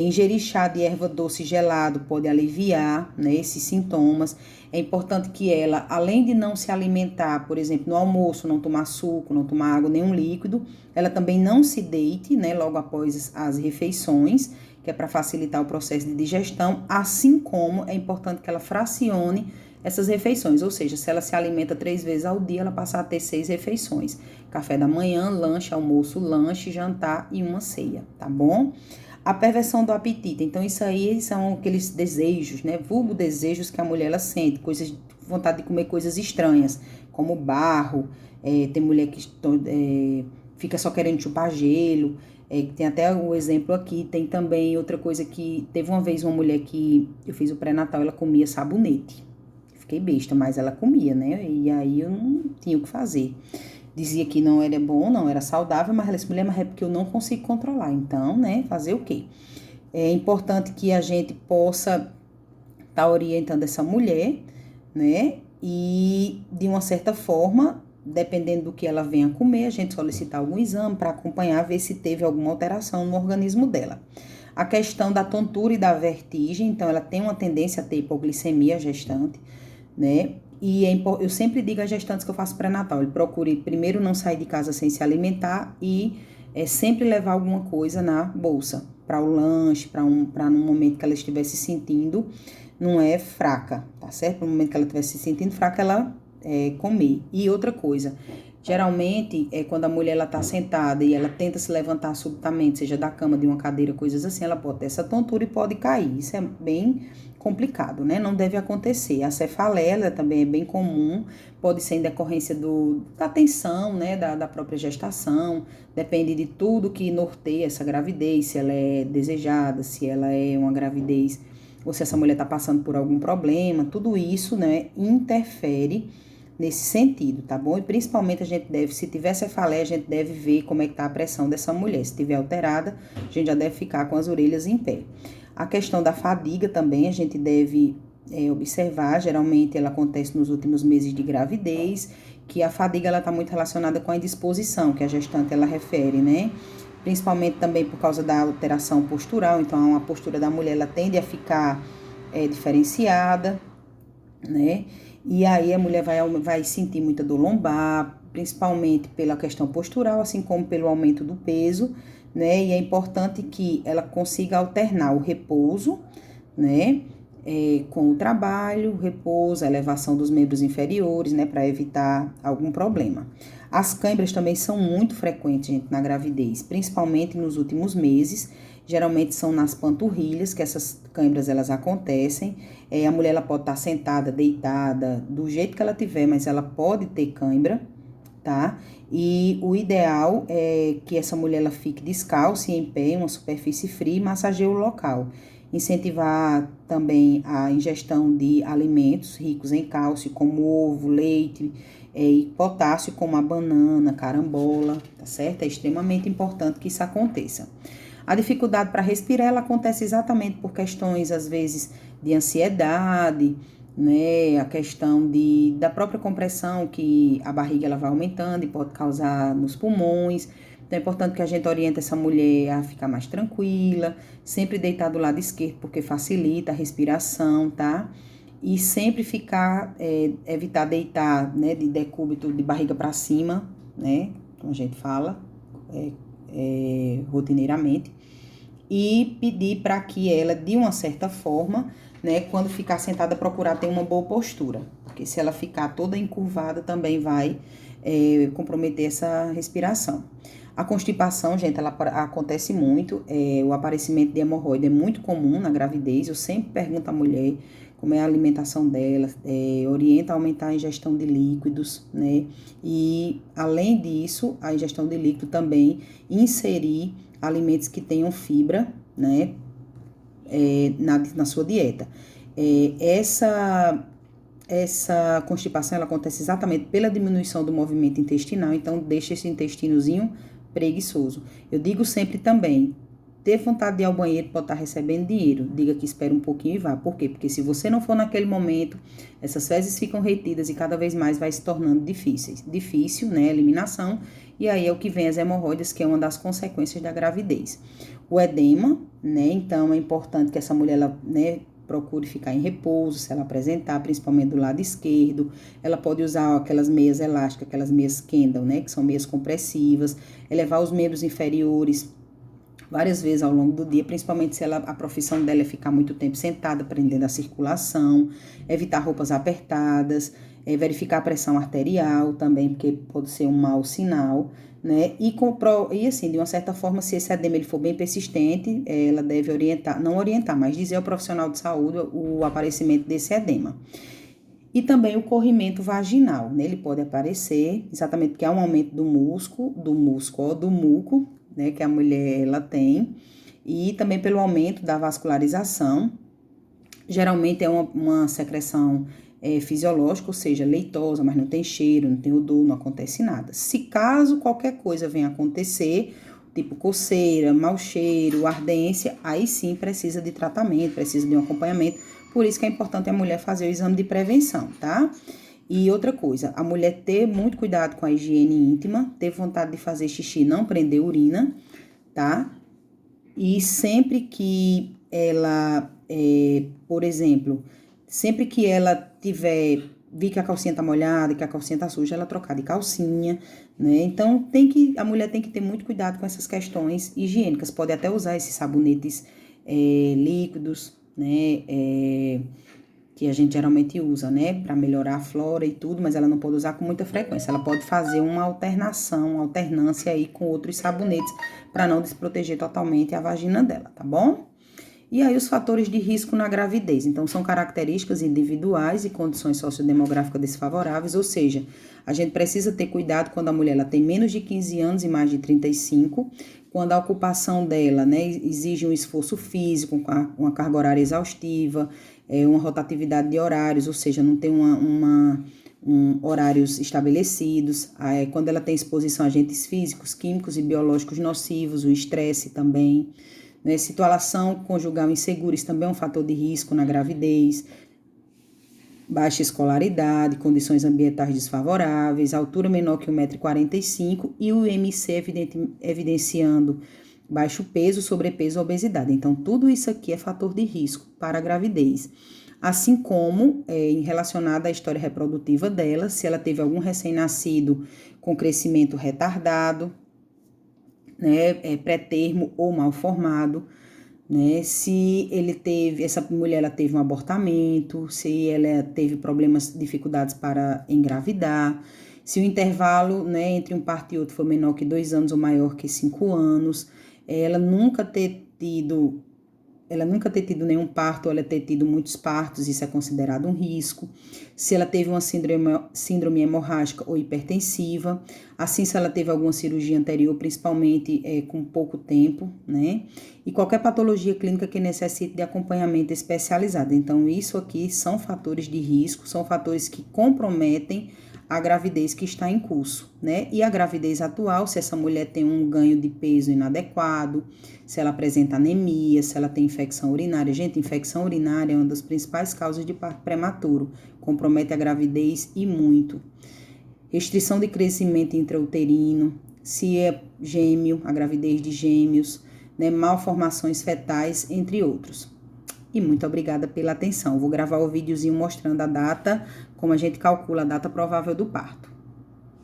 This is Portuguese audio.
Ingerir chá de erva doce gelado pode aliviar, né, esses sintomas. É importante que ela, além de não se alimentar, por exemplo, no almoço, não tomar suco, não tomar água, nenhum líquido, ela também não se deite, né, logo após as refeições, que é para facilitar o processo de digestão, assim como é importante que ela fracione essas refeições, ou seja, se ela se alimenta 3 vezes ao dia, ela passa a ter 6 refeições: café da manhã, lanche, almoço, lanche, jantar e uma ceia, tá bom? A perversão do apetite. Então, isso aí são aqueles desejos, né? Vulgo desejos que a mulher ela sente, vontade de comer coisas estranhas, como barro. Tem mulher que fica só querendo chupar gelo. Tem até o exemplo aqui. Tem também outra coisa que teve uma vez uma mulher que eu fiz o pré-natal, ela comia sabonete. Fiquei besta, mas ela comia, né? E aí eu não tinha o que fazer. Dizia que não era bom, não era saudável, mas ela disse, mulher, mas é porque eu não consigo controlar. Então, né, fazer o quê? É importante que a gente possa estar orientando essa mulher, né, e de uma certa forma, dependendo do que ela venha comer, a gente solicitar algum exame para acompanhar, ver se teve alguma alteração no organismo dela. A questão da tontura e da vertigem, então ela tem uma tendência a ter hipoglicemia gestante, né? E eu sempre digo às gestantes que eu faço pré-natal, ele procure primeiro não sair de casa sem se alimentar e sempre levar alguma coisa na bolsa, para o lanche, para no momento que ela estiver se sentindo, não é fraca, tá certo? No momento que ela estiver se sentindo fraca, ela comer. E outra coisa, geralmente, quando a mulher ela tá sentada e ela tenta se levantar subitamente, seja da cama, de uma cadeira, coisas assim, ela pode ter essa tontura e pode cair. Isso é bem complicado, né? Não deve acontecer. A cefaleia também é bem comum, pode ser em decorrência da tensão, né? Da própria gestação, depende de tudo que norteia essa gravidez, se ela é desejada, se ela é uma gravidez, ou se essa mulher está passando por algum problema, tudo isso, né, interfere nesse sentido, tá bom? E principalmente a gente deve, se tiver cefaleia, a gente deve ver como é que tá a pressão dessa mulher. Se tiver alterada, a gente já deve ficar com as orelhas em pé. A questão da fadiga também a gente deve observar, geralmente ela acontece nos últimos meses de gravidez, que a fadiga ela tá muito relacionada com a indisposição, que a gestante ela refere, né? Principalmente também por causa da alteração postural, então a postura da mulher ela tende a ficar diferenciada, né? E aí a mulher vai sentir muita dor lombar, principalmente pela questão postural, assim como pelo aumento do peso, né? E é importante que ela consiga alternar o repouso, né? Com o trabalho, o repouso, a elevação dos membros inferiores, né? Para evitar algum problema. As câimbras também são muito frequentes, gente, na gravidez, principalmente nos últimos meses. Geralmente são nas panturrilhas que essas câimbras elas acontecem. A mulher ela pode estar sentada, deitada, do jeito que ela tiver, mas ela pode ter câimbra, tá? E o ideal é que essa mulher ela fique descalça e em pé, em uma superfície fria e massageie o local. Incentivar também a ingestão de alimentos ricos em cálcio, como ovo, leite, e potássio, como a banana, carambola, tá certo? É extremamente importante que isso aconteça. A dificuldade para respirar, ela acontece exatamente por questões, às vezes, de ansiedade, né? A questão da própria compressão, que a barriga ela vai aumentando e pode causar nos pulmões. Então, é importante que a gente oriente essa mulher a ficar mais tranquila, sempre deitar do lado esquerdo, porque facilita a respiração, tá? E sempre evitar deitar, né, de decúbito, de barriga para cima, né? Como a gente fala, rotineiramente. E pedir para que ela, de uma certa forma, né, quando ficar sentada, procurar ter uma boa postura. Porque se ela ficar toda encurvada, também vai comprometer essa respiração. A constipação, gente, ela acontece muito. O aparecimento de hemorroida é muito comum na gravidez. Eu sempre pergunto à mulher como é a alimentação dela, orienta a aumentar a ingestão de líquidos, né? E, além disso, a ingestão de líquido também inserir alimentos que tenham fibra, né? Na sua dieta. Essa constipação ela acontece exatamente pela diminuição do movimento intestinal, então deixa esse intestinozinho preguiçoso. Eu digo sempre também, ter vontade de ir ao banheiro, pode estar recebendo dinheiro, diga que espera um pouquinho e vá. Por quê? Porque se você não for naquele momento, essas fezes ficam retidas e cada vez mais vai se tornando difícil, né, a eliminação, e aí é o que vem as hemorroidas, que é uma das consequências da gravidez. o edema, né? Então, é importante que essa mulher, ela, né, procure ficar em repouso, se ela apresentar, principalmente do lado esquerdo. Ela pode usar aquelas meias elásticas, aquelas meias Kendall, né, que são meias compressivas, elevar os membros inferiores várias vezes ao longo do dia, principalmente se a profissão dela é ficar muito tempo sentada, prendendo a circulação, evitar roupas apertadas, verificar a pressão arterial também, porque pode ser um mau sinal, né? E assim, de uma certa forma, se esse edema ele for bem persistente, ela deve orientar, não orientar, mas dizer ao profissional de saúde o aparecimento desse edema. E também o corrimento vaginal, né? Ele pode aparecer exatamente porque há um aumento do muco, né? Que a mulher ela tem, e também pelo aumento da vascularização. Geralmente é uma secreção fisiológica, ou seja, leitosa, mas não tem cheiro, não tem odor, não acontece nada. Se caso qualquer coisa venha acontecer, tipo coceira, mau cheiro, ardência, aí sim precisa de tratamento, precisa de um acompanhamento. Por isso que é importante a mulher fazer o exame de prevenção, tá? E outra coisa, a mulher ter muito cuidado com a higiene íntima, ter vontade de fazer xixi, não prender urina, tá? E sempre que ela, por exemplo, sempre que ela vi que a calcinha tá molhada, que a calcinha tá suja, ela trocar de calcinha, né? Então, a mulher tem que ter muito cuidado com essas questões higiênicas. Pode até usar esses sabonetes líquidos, né? Que a gente geralmente usa, né? Para melhorar a flora e tudo, mas ela não pode usar com muita frequência. Ela pode fazer uma alternância aí com outros sabonetes para não desproteger totalmente a vagina dela, tá bom? E aí os fatores de risco na gravidez. Então, são características individuais e condições sociodemográficas desfavoráveis, ou seja, a gente precisa ter cuidado quando a mulher ela tem menos de 15 anos e mais de 35, quando a ocupação dela, né, exige um esforço físico, uma carga horária exaustiva, uma rotatividade de horários, ou seja, não tem horários estabelecidos, quando ela tem exposição a agentes físicos, químicos e biológicos nocivos, o estresse também, né? Situação conjugal insegura, isso também é um fator de risco na gravidez, baixa escolaridade, condições ambientais desfavoráveis, altura menor que 1,45 m e o IMC evidenciando baixo peso, sobrepeso, obesidade. Então, tudo isso aqui é fator de risco para a gravidez. Assim como relacionada à história reprodutiva dela, se ela teve algum recém-nascido com crescimento retardado, né, pré-termo ou mal formado, né, se essa mulher ela teve um abortamento, se ela teve problemas, dificuldades para engravidar, se o intervalo, né, entre um parto e outro foi menor que 2 anos ou maior que 5 anos, ela nunca ter tido nenhum parto, ou ela ter tido muitos partos, isso é considerado um risco. Se ela teve uma síndrome hemorrágica ou hipertensiva, assim se ela teve alguma cirurgia anterior, principalmente com pouco tempo, né? E qualquer patologia clínica que necessite de acompanhamento especializado. Então, isso aqui são fatores de risco, são fatores que comprometem a gravidez que está em curso, né? E a gravidez atual, se essa mulher tem um ganho de peso inadequado, se ela apresenta anemia, se ela tem infecção urinária. Gente, infecção urinária é uma das principais causas de parto prematuro, compromete a gravidez e muito. Restrição de crescimento intrauterino, se é gêmeo, a gravidez de gêmeos, né? Malformações fetais, entre outros. E muito obrigada pela atenção. Vou gravar o videozinho mostrando a data, como a gente calcula a data provável do parto.